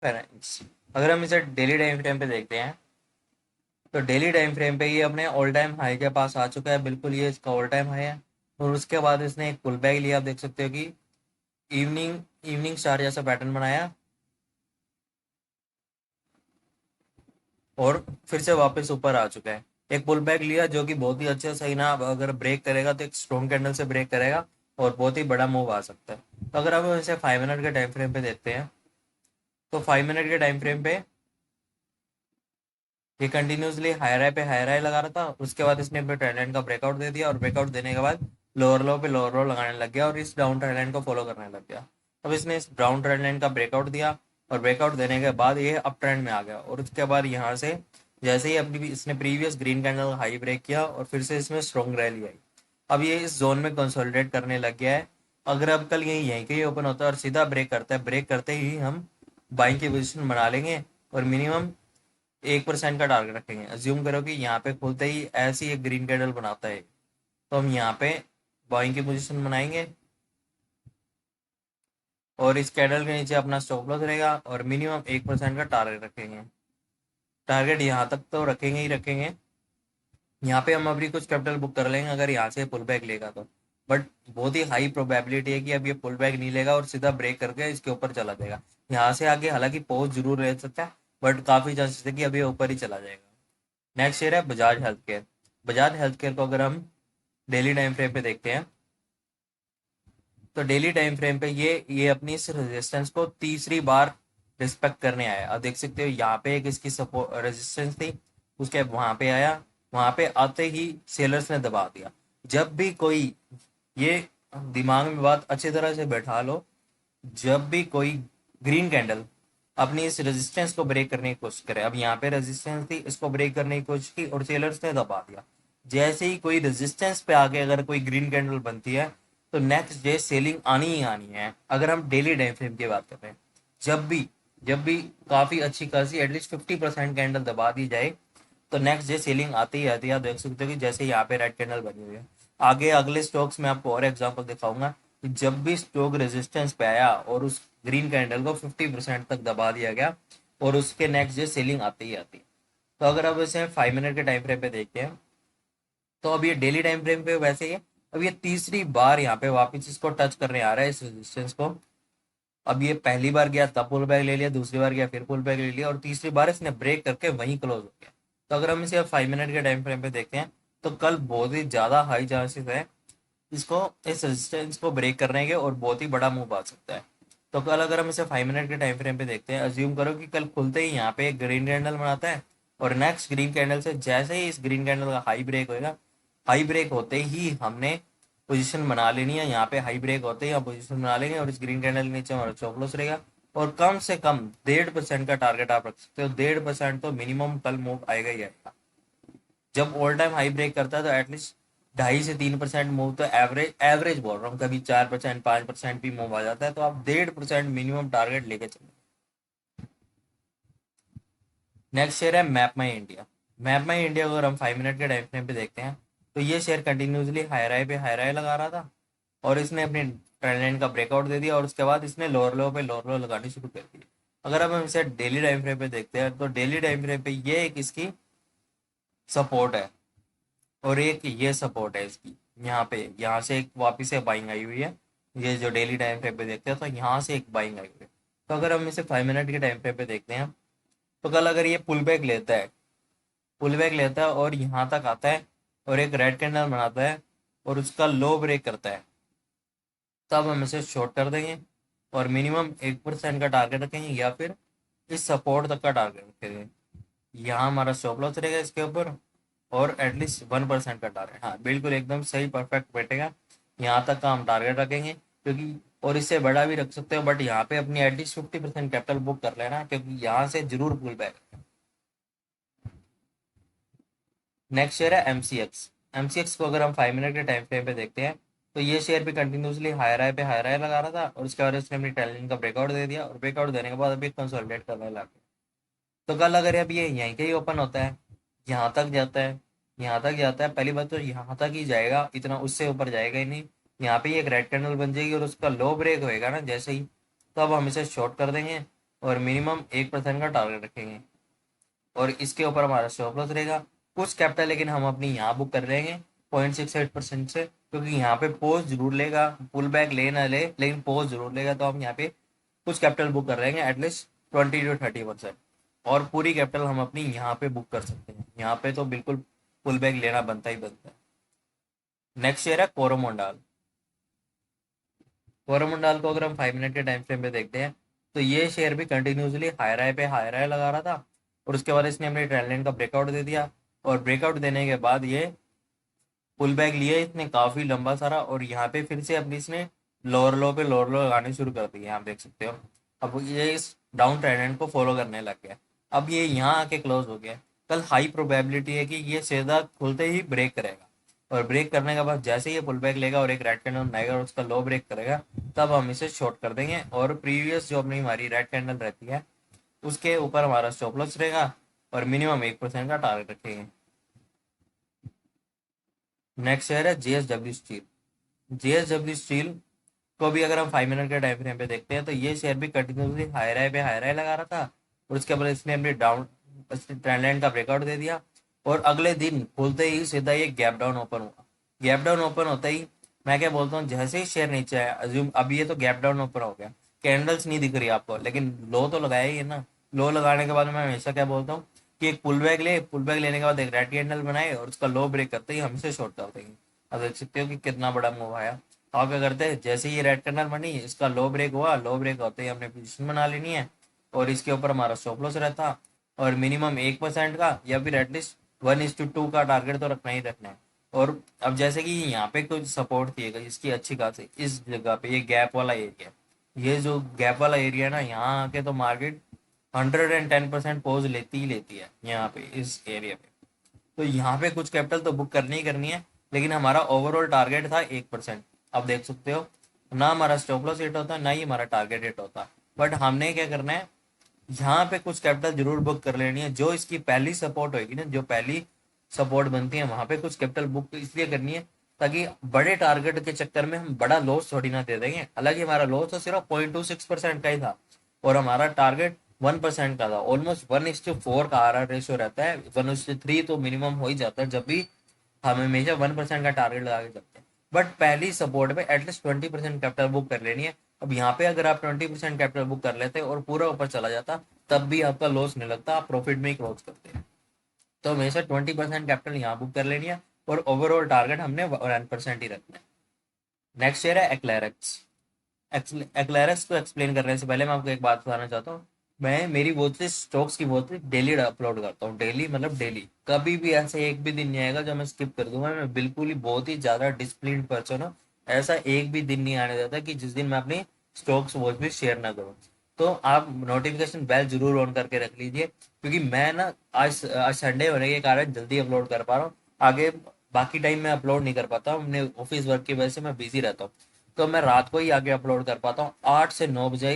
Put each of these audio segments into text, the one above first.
Friends, अगर हम इसे डेली टाइम फ्रेम पे देखते हैं तो डेली टाइम फ्रेम पे ये अपने ऑल टाइम हाई के पास आ चुका है। बिल्कुल ये इसका ऑल टाइम हाई है। और उसके बाद इसने एक पुल बैक लिया। आप देख सकते हो कि इवनिंग इवनिंग स्टार जैसा पैटर्न बनाया और फिर से वापस ऊपर आ चुका है। एक पुल बैक लिया जो कि बहुत ही अच्छा सही ना, अगर ब्रेक करेगा तो एक स्ट्रॉन्ग कैंडल से ब्रेक करेगा और बहुत ही बड़ा मूव आ सकता है। तो अगर हम इसे 5 मिनट के टाइम फ्रेम पे देखते हैं तो 5 मिनट के टाइम फ्रेम पे ये कंटिन्यूसली हाई राय लगा रहा था। उसके बाद इसने अपने ट्रेंड लाइन का ब्रेकआउट दे दिया और ब्रेकआउट देने के बाद लोअर लो पे लोअर लो लगाने लग गया और इस डाउन ट्रेंड लाइन को फॉलो करने लग गया। अब इसने इस डाउन ट्रेंड लाइन का ब्रेकआउट दिया और ब्रेकआउट देने के बाद ये अप ट्रेंड में आ गया और उसके बाद यहाँ से जैसे ही अपनी इसने previous green candle high break किया और फिर से इसमें स्ट्रॉन्ग रैली आई। अब ये इस जोन में कंसोलिडेट करने लग गया है। अगर अब कल यहीं के ही ओपन होता है और सीधा ब्रेक करता है, ब्रेक करते ही हम बाइंग की पोजीशन बना लेंगे और मिनिमम 1% का टारगेट रखेंगे। अज्यूम करो कि यहाँ पे खुलते ही ऐसी एक ग्रीन कैंडल बनाता है तो हम यहाँ पे बाइंग की पोजीशन बनाएंगे और इस कैंडल के नीचे अपना स्टॉप लॉस रहेगा और मिनिमम 1% का टारगेट रखेंगे। टारगेट यहाँ तक तो रखेंगे ही रखेंगे। यहाँ पे हम अभी कुछ कैपिटल बुक कर लेंगे अगर यहाँ से पुल बैक लेगा तो। बट बहुत ही हाई प्रोबेबिलिटी है कि अब ये पुल बैक नहीं लेगा और सीधा ब्रेक करके इसके ऊपर चला जाएगा। यहाँ से आगे हालांकि पॉज जरूर रह सकता है बट काफी चांसेस है कि अभी ऊपर ही चला जाएगा। नेक्स्ट शेयर है Bajaj health care. Bajaj health care को अगर हम डेली टाइम फ्रेम पे देखते हैं तो डेली टाइम फ्रेम पे ये अपनी इस रेजिस्टेंस को तीसरी बार रिस्पेक्ट करने आया। अब देख सकते हो यहाँ पे एक इसकी सपोर्ट रेजिस्टेंस थी, उसके वहां पे आया, वहां पे आते ही सेलर्स ने दबा दिया। जब भी कोई ये दिमाग में बात अच्छी तरह से बैठा लो, जब भी कोई ग्रीन कैंडल अपनी इस रेजिस्टेंस को ब्रेक करने की कोशिश करे, अब यहाँ पे रेजिस्टेंस थी, इसको ब्रेक करने की कोशिश की और सेलर्स ने दबा दिया। जैसे ही कोई रेजिस्टेंस पे आके अगर कोई ग्रीन कैंडल बनती है तो नेक्स्ट डे सेलिंग आनी ही आनी है। अगर हम डेली टाइम फ्रेम की बात कर रहे हैं, जब भी काफी अच्छी खासी एटलीस्ट 50% कैंडल दबा दी जाए तो नेक्स्ट डे सेलिंग आती ही आती है। आप देख सकते हो कि जैसे यहाँ पे रेड कैंडल बनी हुई है। आगे अगले स्टॉक्स में आपको और एग्जांपल दिखाऊंगा कि जब भी स्टॉक रेजिस्टेंस पे आया और उस ग्रीन कैंडल को 50% तक दबा दिया गया और उसके नेक्स्ट डे सेलिंग आती ही आती है। तो अगर अब इसे 5 मिनट के टाइम फ्रेम पे देखते हैं तो अब ये डेली टाइम फ्रेम पे वैसे ही है। अब ये तीसरी बार यहाँ पे वापस इसको टच करने आ रहा है इस रेजिस्टेंस को। अब ये पहली बार गया तब पुल बैक ले लिया, दूसरी बार गया फिर पुल बैक ले लिया और तीसरी बार इसने ब्रेक करके वहीं क्लोज हो गया। तो अगर हम इसे अब 5 मिनट के टाइम फ्रेम पे देखते हैं तो कल बहुत ही ज्यादा हाई चांसेस है इसको इस रेजिस्टेंस को ब्रेक करने के और बहुत ही बड़ा मूव आ सकता है। तो कल अगर हम इसे 5 मिनट के टाइम फ्रेम पे देखते हैं, अज्यूम करो कि कल खुलते ही यहाँ पे एक ग्रीन कैंडल बनाता है और नेक्स्ट ग्रीन कैंडल से जैसे ही इस ग्रीन कैंडल का हाई ब्रेक होएगा, हाई ब्रेक होते ही हमने पोजीशन बना लेनी है। यहाँ पे हाई ब्रेक होते ही हम पोजीशन बना लेंगे और इस ग्रीन कैंडल के नीचे हमारा स्टॉप लॉस रहेगा और कम से कम 1.5% का टारगेट आप रख सकते हो। 1.5% तो मिनिमम कल मूव आएगा ही आएगा। जब ऑल टाइम हाई ब्रेक करता है तो एटलीस्ट 2.5 से 3% मूव तो एवरेज एवरेज बोल रहा हूँ, कभी 4% 5% भी मूव आ जाता है। तो आप 1.5% मिनिमम टारगेट लेके चलो। नेक्स्ट शेयर है मैप माई इंडिया। मैप माई इंडिया को अगर हम 5 मिनट के टाइम फ्रेम पे देखते हैं तो ये शेयर कंटिन्यूसली हाई राय पे हाई राय लगा रहा था और इसने अपनी ट्रेंड लाइन का ब्रेकआउट दे दिया और उसके बाद इसने लोअर लो पे लोअर लो लगानी शुरू कर दी। अगर अब हम इसे डेली टाइम फ्रेम पे देखते हैं तो डेली टाइम फ्रेम पे ये एक इसकी सपोर्ट है और एक ये सपोर्ट है इसकी। यहाँ पे यहाँ से एक वापिस से बाइंग आई हुई है। ये जो डेली टाइम फ्रेम पे देखते हैं तो यहाँ से एक बाइंग आई हुई है। तो अगर हम इसे 5 मिनट के टाइम फ्रेम पे देखते हैं तो कल अगर ये पुल बैक लेता है, पुल बैक लेता है और यहाँ तक आता है और एक रेड कैंडल बनाता है और उसका लो ब्रेक करता है, तब हम इसे शॉर्ट कर देंगे और मिनिमम 1% का टारगेट रखेंगे या फिर इस सपोर्ट तक का टारगेट रखेंगे। यहाँ हमारा स्टॉप लॉस रहेगा इसके ऊपर और एटलीस्ट 1% का टारगेट। हाँ बिल्कुल एकदम सही परफेक्ट बैठेगा। यहाँ तक का हम टारगेट रखेंगे क्योंकि और इससे बड़ा भी रख सकते हो बट यहाँ पे अपनी एटलीस्ट 50% कैपिटल बुक कर लेना क्योंकि यहाँ से जरूर पुल बैक। नेक्स्ट शेयर है एमसीएक्स। एमसीएक्स को अगर हम 5 मिनट के टाइम फ्रेम पे देखते हैं तो ये शेयर भी कंटिन्यूसली हाई राय पे हाई राय लगा रहा था और उसके बाद उसने अपनी ट्रेंड का ब्रेकआउट दे दिया और ब्रेकआउट देने के बाद अभी कंसोलिडेट करने लगा। तो कल अगर अब ये यहीं के ही ओपन होता है, यहाँ तक जाता है, यहाँ तक जाता है, पहली बात तो यहाँ तक ही जाएगा, इतना उससे ऊपर जाएगा ही नहीं। यहाँ पे एक रेड कैंडल बन जाएगी और उसका लो ब्रेक होएगा ना जैसे ही, तो अब हम इसे शॉर्ट कर देंगे और मिनिमम 1% का टारगेट रखेंगे और इसके ऊपर हमारा स्टॉप लॉस रहेगा। कुछ कैपिटल लेकिन हम अपनी यहाँ बुक कर लेंगे 0.68% से, क्योंकि यहाँ पे पोज जरूर लेगा, पुल बैक ले ना ले लेकिन पोज जरूर लेगा, तो हम यहाँ पे कुछ कैपिटल बुक कर लेंगे एटलीस्ट 20 to 30%। और पूरी कैपिटल हम अपनी यहाँ पे बुक कर सकते हैं, यहाँ पे तो बिल्कुल पुल बैक लेना बनता ही बनता है। नेक्स्ट शेयर है कोरोमंडल। कोरोमंडल को अगर हम 5 मिनट के टाइम फ्रेम पे देखते हैं तो ये शेयर भी कंटिन्यूसली हाई राय लगा रहा था, और उसके बाद इसने अपने ट्रेंड लाइन का ब्रेकआउट दे दिया, और ब्रेकआउट देने के बाद ये पुल बैक लिया इसने काफी लंबा सारा, और यहाँ पे फिर से अपनी इसने लोअर लो लगाने शुरू कर दिए, आप देख सकते हो। अब ये इस डाउन ट्रेंड को फॉलो करने लग गया। अब ये यहाँ आके क्लोज हो गया। कल हाई प्रोबेबिलिटी है कि ये सीधा खुलते ही ब्रेक करेगा, और ब्रेक करने के बाद जैसे ये पुल बैक लेगा और एक रेड कैंडल बनाएगा और उसका लो ब्रेक करेगा, तब हम इसे शॉर्ट कर देंगे, और प्रीवियस जो अपनी हमारी रेड कैंडल रहती है उसके ऊपर हमारा स्टॉप लॉस रहेगा, और मिनिमम 1% का टारगेट रखेंगे। नेक्स्ट शेयर है जेएसडब्ल्यू स्टील। जेएसडब्ल्यू स्टील को भी अगर हम 5 मिनट के टाइम फ्रेम पे देखते हैं तो ये शेयर भी कंटिन्यूसली हाई राय लगा रहा था, और उसके बाद इसने अपने डाउन ट्रेंड लाइन का ब्रेकआउट दे दिया, और अगले दिन खुलते ही सीधा ये गैप डाउन ओपन हुआ। गैप डाउन ओपन होता ही मैं क्या बोलता हूँ, जैसे ही शेयर नीचे आया, अज्यूम अभी ये तो गैप डाउन ओपन हो गया, कैंडल्स नहीं दिख रही आपको, लेकिन लो तो लगाया ही है ना। लो लगाने के बाद मैं हमेशा क्या बोलता हूँ कि एक पुल बैक लेने के बाद एक रेड कैंडल बनाए, और उसका लो ब्रेक करते ही हम इसे शॉर्ट कर देंगे। अब देख सकते हो कि कितना बड़ा मूव आया। आप क्या करते हैं, जैसे ही रेड कैंडल बनी इसका लो ब्रेक हुआ, लो ब्रेक होते ही हमने पोजीशन बना लेनी है, और इसके ऊपर हमारा स्टॉप लॉस रहता, और मिनिमम 1% का या फिर एटलीस्ट 1:2 का टारगेट तो रखना ही रखना है। और अब जैसे कि यहाँ पे कुछ सपोर्ट दिएगा इसकी अच्छी खासी इस जगह पे, ये गैप वाला एरिया, ये जो गैप वाला एरिया है ना, यहाँ आके तो मार्केट 110% पोज लेती ही लेती है यहाँ पे इस एरिया पे। तो यहाँ पे कुछ कैपिटल तो बुक करनी ही करनी है, लेकिन हमारा ओवरऑल टारगेट था 1%। अब देख सकते हो ना हमारा स्टॉप लॉस हिट होता ना ही हमारा टारगेट हिट होता, बट हमने क्या करना है, यहाँ पे कुछ कैपिटल जरूर बुक कर लेनी है, जो इसकी पहली सपोर्ट होगी ना, जो पहली सपोर्ट बनती है वहां पे कुछ कैपिटल बुक इसलिए करनी है ताकि बड़े टारगेट के चक्कर में हम बड़ा लॉस थोड़ी ना दे देंगे। हालांकि हमारा लॉस तो सिर्फ 0.26% का ही था, और हमारा टारगेट 1% का था। ऑलमोस्ट 1:4 का आर रेशियो रहता है, 1:3 तो मिनिमम हो ही जाता है जब भी हम हमेशा 1% का टारगेट लगा के चलते हैं। बट पहली सपोर्ट पे एटलीस्ट 20% कैपिटल बुक कर लेनी है। अब यहाँ पे अगर आप 20% कैपिटल बुक कर लेते और पूरा ऊपर चला जाता, तब भी आपका लॉस नहीं लगता, आप प्रॉफिट में ही क्लोज करते हैं। तो हमेशा 20% कैपिटल यहाँ बुक कर लेनी है, और ओवरऑल टारगेट हमने 1% ही रखना है। नेक्स्ट शेयर है एक्लैरिक्स। एक्लैरिक्स को एक्सप्लेन करने से पहले मैं आपको एक बात बताना चाहता हूँ। मैं मेरी वॉच लिस्ट स्टॉक्स की वॉच लिस्ट डेली अपलोड करता हूँ, डेली मतलब डेली, कभी भी ऐसे एक भी दिन नहीं आएगा जो मैं स्किप कर दूंगा। मैं बिल्कुल ही बहुत ही ज्यादा डिसिप्लिन पर्सन हूँ। ऐसा एक भी दिन नहीं आने देता कि जिस दिन मैं अपनी स्टॉक्स वॉच लिस्ट शेयर ना करूँ। तो आप नोटिफिकेशन बेल जरूर ऑन करके रख लीजिए, क्योंकि मैं ना आज आज संडे होने के कारण जल्दी अपलोड कर पा रहा हूँ। आगे बाकी टाइम में अपलोड नहीं कर पाता हूँ, अपने ऑफिस वर्क की वजह से मैं बिजी रहता हूँ। तो मैं रात को ही आगे अपलोड कर पाता हूँ 8 से 9 बजे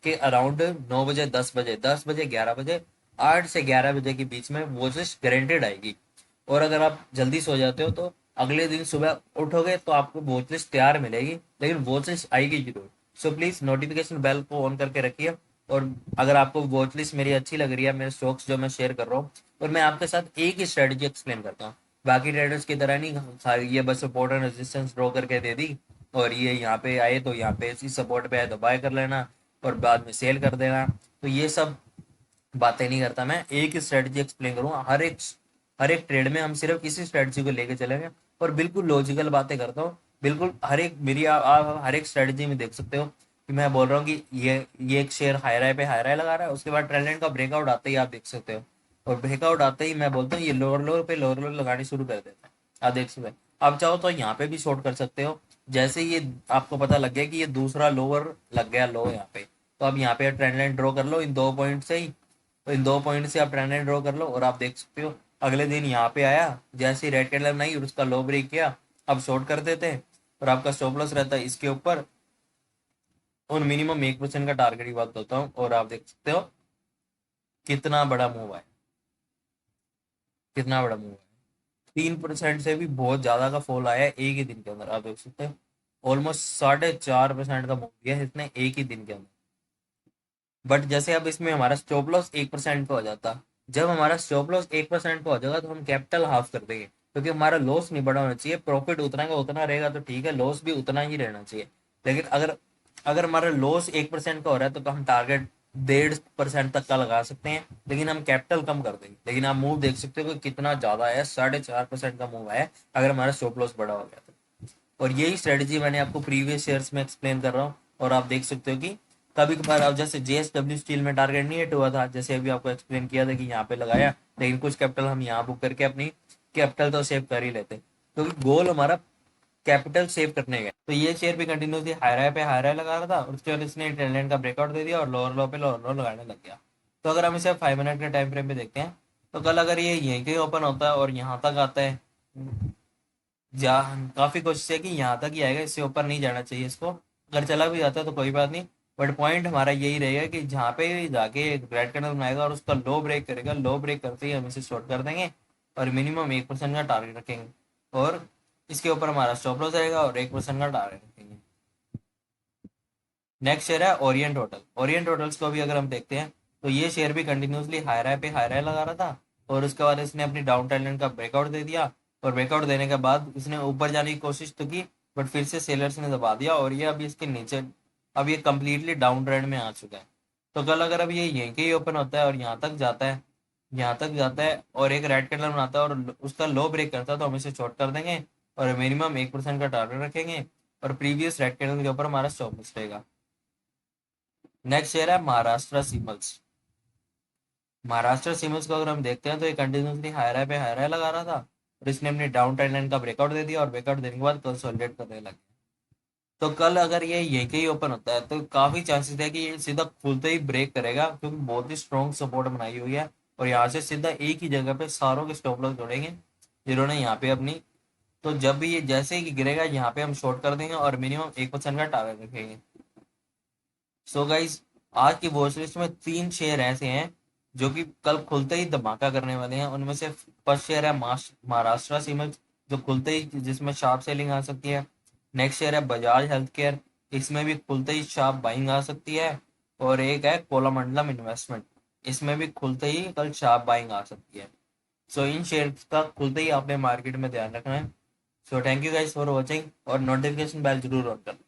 के अराउंड, 9 बजे 10 बजे, 10 बजे 11 बजे, 8 से 11 बजे के बीच में वो लिस्ट गारंटेड आएगी। और अगर आप जल्दी सो जाते हो तो अगले दिन सुबह उठोगे तो आपको वॉच लिस्ट तैयार मिलेगी, लेकिन वॉच लिस्ट आएगी जरूर। सो प्लीज नोटिफिकेशन बेल को ऑन करके रखिए। और अगर आपको वॉच लिस्ट मेरी अच्छी लग रही है, मेरे स्टॉक्स जो मैं शेयर कर रहा हूँ, और मैं आपके साथ एक ही स्ट्रेटजी एक्सप्लेन करता हूँ, बाकी ट्रेडर्स की तरह नहीं ये बस सपोर्ट एंड रेजिस्टेंस ड्रॉ करके दे दी, और ये यहाँ पे आए तो यहाँ पे इसी सपोर्ट पे आए तो बाय कर लेना और बाद में सेल कर देना। तो ये सब बातें नहीं करता मैं, एक ही स्ट्रेटजी एक्सप्लेन करूंगा। हर एक ट्रेड में हम सिर्फ इसी स्ट्रेटजी को लेके चलेंगे, और बिल्कुल लॉजिकल बातें करता हूँ। बिल्कुल हर एक मेरी आप हर एक स्ट्रेटजी में देख सकते हो कि मैं बोल रहा हूँ कि ये एक शेयर हाई राय लगा रहा है, उसके बाद ट्रेंड लाइन का ब्रेकआउट आते ही आप देख सकते हो, और ब्रेकआउट आते ही मैं बोलता हूँ ये लोअर लोअर लगानी शुरू कर देता है, आप देख सकते हैं। आप चाहो तो यहाँ पे भी शॉर्ट कर सकते हो। जैसे ये आपको पता लग गया कि ये दूसरा लोअर लग गया लो यहाँ पे, तो अब यहाँ पे ट्रेंड लाइन ड्रॉ कर लो इन 2 पॉइंट से ही। तो इन 2 पॉइंट से आप ट्रेंड लाइन ड्रॉ कर लो, और आप देख सकते हो अगले दिन यहाँ पे आया, जैसे ही रेड कैंडल बनाई और उसका लो ब्रेक किया, अब शॉर्ट कर देते हैं, और आपका स्टॉप लॉस रहता है इसके ऊपर, और मिनिमम 1% का टारगेट की बात करता हूँ, और आप देख सकते हो कितना बड़ा मूव है, कितना बड़ा मूव है। 3% से भी बहुत ज्यादा का फॉल आया है एक ही दिन के अंदर, आप देख सकते हो। ऑलमोस्ट 4.5% का मूव किया है इसने एक ही दिन के अंदर। बट जैसे अब इसमें हमारा स्टॉप लॉस 1% पे हो जाता, जब हमारा स्टॉप लॉस 1% पे हो जाएगा तो हम कैपिटल हाफ कर देंगे, क्योंकि हमारा लॉस नहीं बढ़ा होना चाहिए, प्रॉफिट उतना का उतना रहेगा तो ठीक है, लॉस भी उतना ही रहना चाहिए। लेकिन अगर अगर हमारा लॉस 1% का हो रहा है तो हम टारगेट 1.5% तक का लगा सकते हैं, लेकिन हम कैपिटल कम कर देंगे। लेकिन आप मूव देख सकते हो कि कितना ज्यादा है, 4.5% का मूव है अगर हमारा स्टॉप लॉस बड़ा हो गया तो। और यही स्ट्रेटजी मैंने आपको प्रीवियस शेयर्स में एक्सप्लेन कर रहा हूँ। और आप देख सकते हो कि कभी कभार अब जैसे जेएसडब्ल्यू स्टील में टारगेट नहीं हिट हुआ था, जैसे अभी आपको एक्सप्लेन किया था कि यहाँ पे लगाया, लेकिन कुछ कैपिटल हम यहाँ बुक करके अपनी कैपिटल तो सेव कर ही लेते, क्योंकि गोल हमारा कैपिटल सेव करने का। तो ये शेयर भी कंटिन्यूसली हाई राय लगा रहा था, और उसके बाद इसने ट्रेंड लाइन का ब्रेकआउट दे दिया और लोअर लो पे लोअर लो लगाने लग गया। तो अगर हम इसे 5 मिनट के टाइम फ्रेम पे देखते हैं, तो कल अगर ये यहीं कहीं ओपन होता है और यहाँ तक आता है, काफी कोशिश है कि यहाँ तक ही आएगा, इससे ऊपर नहीं जाना चाहिए इसको। अगर चला भी जाता है तो कोई बात नहीं, बट पॉइंट हमारा यही रहेगा कि जहाँ पे जाके रेड कैंडल बनाएगा और उसका लो ब्रेक करेगा, लो ब्रेक करते ही हम इसे शॉर्ट कर देंगे और मिनिमम 1% का टारगेट रखेंगे, और इसके ऊपर हमारा स्टॉप लॉस रहेगा और 1% का टारगेट रखेंगे। नेक्स्ट शेयर है ओरिएंट होटल। ओरिएंट होटल्स को भी अगर हम देखते हैं, तो ये शेयर भी कंटिन्यूसली हाई राय लगा रहा था, और उसके बाद इसने अपनी डाउन ट्रेंड का ब्रेकआउट दे दिया, और ब्रेकआउट देने के बाद इसने ऊपर जाने की कोशिश तो की, बट फिर से सेलर्स ने दबा दिया और ये अभी इसके नीचे, अब ये कंप्लीटली डाउन ट्रेंड में आ चुका है। तो कल अगर अब ये यहीं के ही ओपन होता है और यहाँ तक जाता है, यहाँ तक जाता है और एक रेड कैंडल बनाता है और उसका लो ब्रेक करता है, तो हम इसे शॉर्ट कर देंगे और मिनिमम 1% का टारगेट रखेंगे, और प्रीवियस रेड कैंडल के ऊपर हमारा स्टॉप लॉस रहेगा। नेक्स्ट शेयर है महाराष्ट्र सीमल्स। महाराष्ट्र सीमल्स को अगर हम देखते हैं, तो ये कंटिन्यूसली हाई राय लगा रहा था, और इसने अपनी डाउन ट्रेंड लाइन का ब्रेकआउट दे दिया और ब्रेकआउट देने के बाद कंसोलिडेट करने लगा। तो कल अगर ये यहीं के ही ओपन होता है, तो काफी चांसेस है कि ये सीधा खुलते ही ब्रेक करेगा, क्योंकि बहुत ही स्ट्रॉन्ग सपोर्ट बनाई हुई है, और यहाँ से सीधा एक ही जगह पे सारों के स्टॉप लॉस जोड़ेंगे जिन्होंने यहाँ पे अपनी। तो जब भी ये जैसे ही गिरेगा यहाँ पे हम शॉर्ट कर देंगे और मिनिमम 1% का टारगेट रखेंगे। सो गाइज, आज की वॉच लिस्ट में 3 शेयर ऐसे हैं जो कि कल खुलते ही धमाका करने वाले हैं। उनमें से फर्स्ट शेयर है महाराष्ट्र सीमेंट, जो खुलते ही जिसमें शार्प सेलिंग आ सकती है। नेक्स्ट शेयर है बजाज हेल्थ केयर, इसमें भी खुलते ही शार्प बाइंग आ सकती है। और एक है कोलामंडलम इन्वेस्टमेंट, इसमें भी खुलते ही कल शार्प बाइंग आ सकती है। सो इन शेयर का खुलते ही आपने मार्केट में ध्यान रखना है। So thank you guys for watching, और नोटिफिकेशन बेल जरूर ऑन करना।